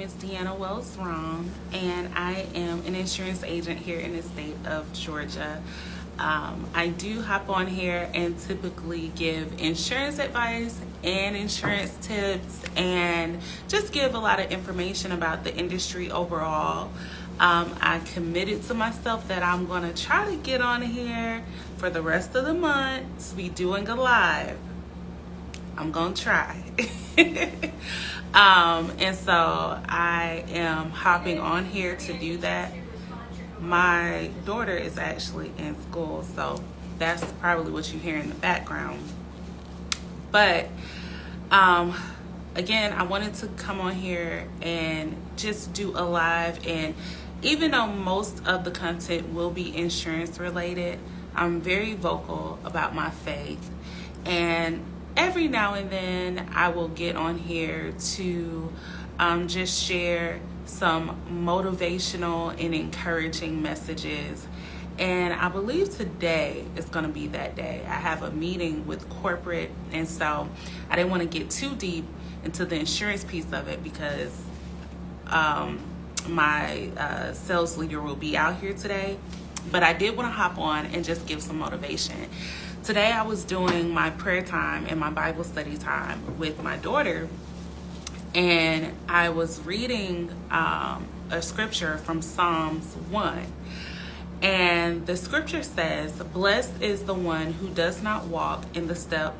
is Deanna Wells Wrong, and I am an insurance agent here in the state of Georgia. I do hop on here and typically give insurance advice and insurance tips and just give a lot of information about the industry overall. I committed to myself that I'm going to try to get on here for the rest of the month to be doing a live. I'm going to try. And so I am hopping on here to do that. My daughter is actually in school, so that's probably what you hear in the background. But again, I wanted to come on here and just do a live. And even though most of the content will be insurance related, I'm very vocal about my faith. And every now and then I will get on here to just share some motivational and encouraging messages. And I believe today is going to be that day. I have a meeting with corporate, and so I didn't want to get too deep into the insurance piece of it because my sales leader will be out here today. But I did want to hop on and just give some motivation. Today I was doing my prayer time and my Bible study time with my daughter, and I was reading a scripture from Psalms 1. And the scripture says, "Blessed is the one who does not walk in step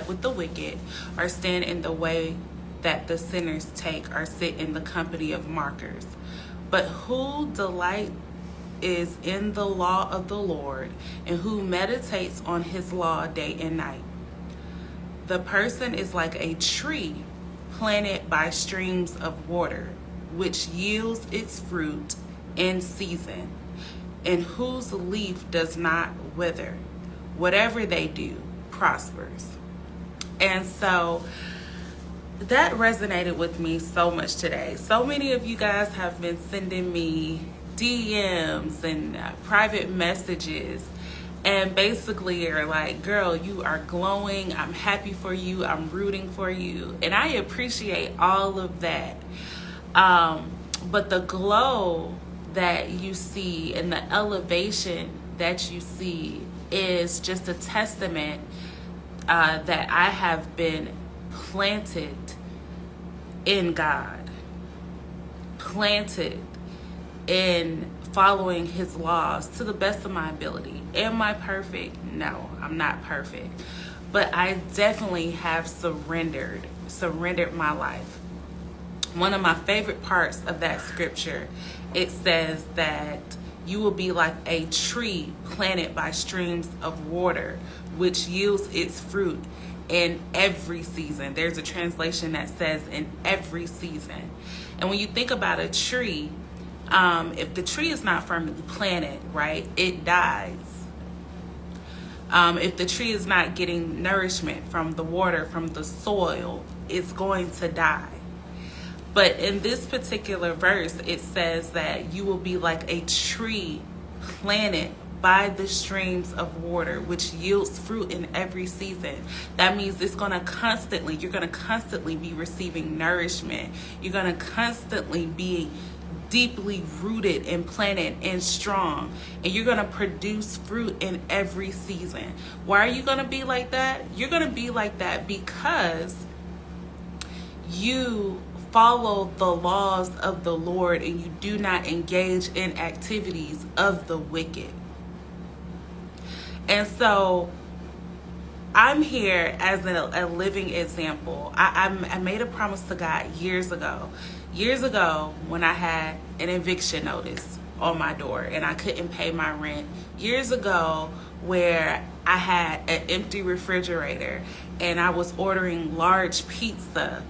with the wicked, or stand in the way that the sinners take, or sit in the company of mockers. But who delight is in the law of the Lord, and who meditates on his law day and night. The person is like a tree planted by streams of water, which yields its fruit in season, and whose leaf does not wither. Whatever they do prospers." And so that resonated with me so much today. So many of you guys have been sending me DMs and private messages, and basically are like, "Girl, you are glowing. I'm happy for you. I'm rooting for you." And I appreciate all of that. But the glow that you see and the elevation that you see is just a testament that I have been planted in God, planted in following his laws to the best of my ability. Am I perfect? No, I'm not perfect. But I definitely have surrendered my life. One of my favorite parts of that scripture, it says that you will be like a tree planted by streams of water, which yields its fruit in every season. There's a translation that says in every season. And when you think about a tree, if the tree is not firmly planted, right, it dies. If the tree is not getting nourishment from the water, from the soil, it's going to die. But in this particular verse, it says that you will be like a tree planted by the streams of water, which yields fruit in every season. That means you're going to constantly be receiving nourishment. You're going to constantly be deeply rooted and planted and strong, and you're going to produce fruit in every season. Why are you going to be like that? You're going to be like that because you follow the laws of the Lord, and you do not engage in activities of the wicked. And so I'm here as a living example. I made a promise to God years ago when I had an eviction notice on my door and I couldn't pay my rent. Years ago where I had an empty refrigerator and I was ordering large pizza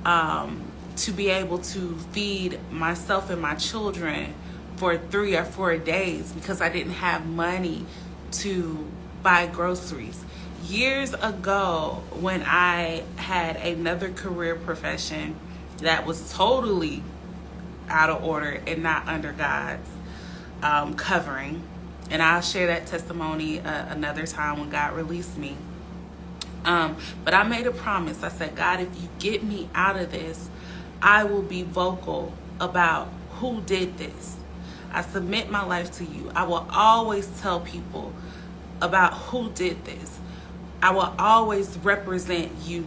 to be able to feed myself and my children for 3 or 4 days because I didn't have money to buy groceries. Years ago, when I had another career profession that was totally out of order and not under God's covering, and I'll share that testimony another time when God released me. But I made a promise. I said, God, if you get me out of this, I will be vocal about who did this. I submit my life to you. I will always tell people about who did this. I will always represent you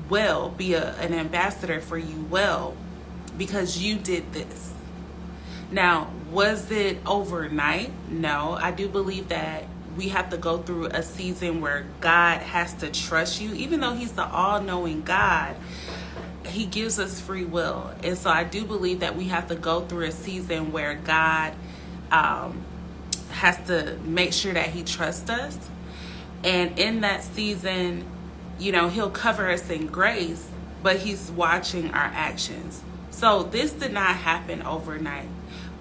well, be an ambassador for you well, because you did this. Now, was it overnight? No. I do believe that we have to go through a season where God has to trust you. Even though he's the all-knowing God, he gives us free will. And so I do believe that we have to go through a season where God has to make sure that he trusts us. And in that season, you know, he'll cover us in grace, but he's watching our actions. So this did not happen overnight,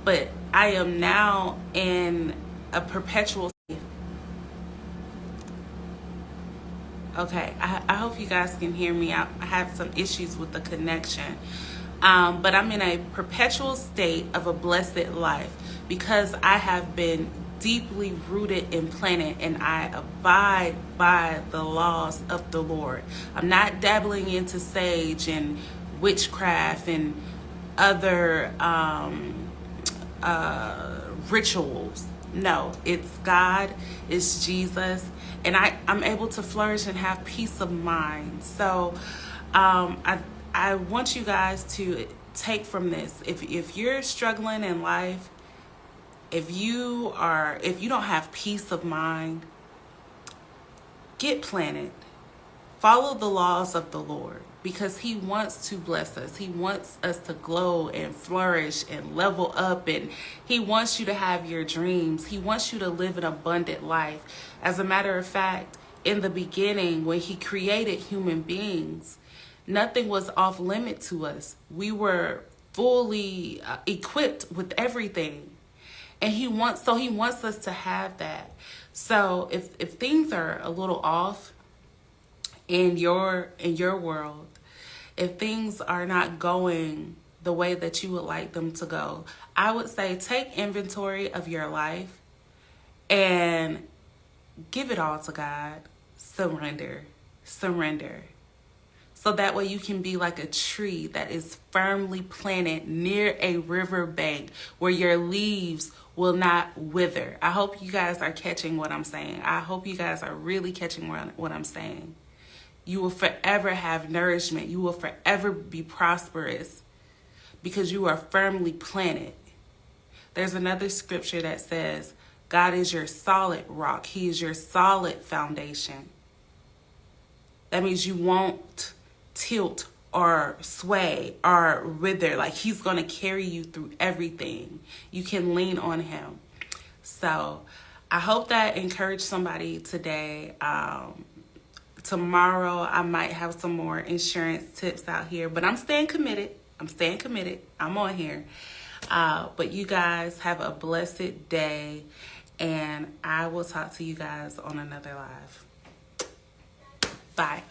but I am now in a perpetual. Okay, I hope you guys can hear me. I have some issues with the connection. But I'm in a perpetual state of a blessed life because I have been deeply rooted and planted, and I abide by the laws of the Lord. I'm not dabbling into sage and witchcraft and other rituals. No, it's God, it's Jesus, and I'm able to flourish and have peace of mind. So I want you guys to take from this. If you're struggling in life, if you don't have peace of mind, get planted. Follow the laws of the Lord, because he wants to bless us. He wants us to glow and flourish and level up, and he wants you to have your dreams. He wants you to live an abundant life. As a matter of fact, in the beginning, when he created human beings, nothing was off limit to us. We were fully equipped with everything. And he wants us to have that. So if things are a little off in your world, if things are not going the way that you would like them to go, I would say take inventory of your life and give it all to God. Surrender. So that way you can be like a tree that is firmly planted near a riverbank where your leaves will not wither. I hope you guys are catching what I'm saying. I hope you guys are really catching what I'm saying. You will forever have nourishment. You will forever be prosperous because you are firmly planted. There's another scripture that says, God is your solid rock. He is your solid foundation. That means you won't tilt or sway or wither. Like, he's going to carry you through everything. You can lean on him. So I hope that encouraged somebody today. Tomorrow I might have some more insurance tips out here, but I'm staying committed. I'm on here. But you guys have a blessed day, and I will talk to you guys on another live. Bye.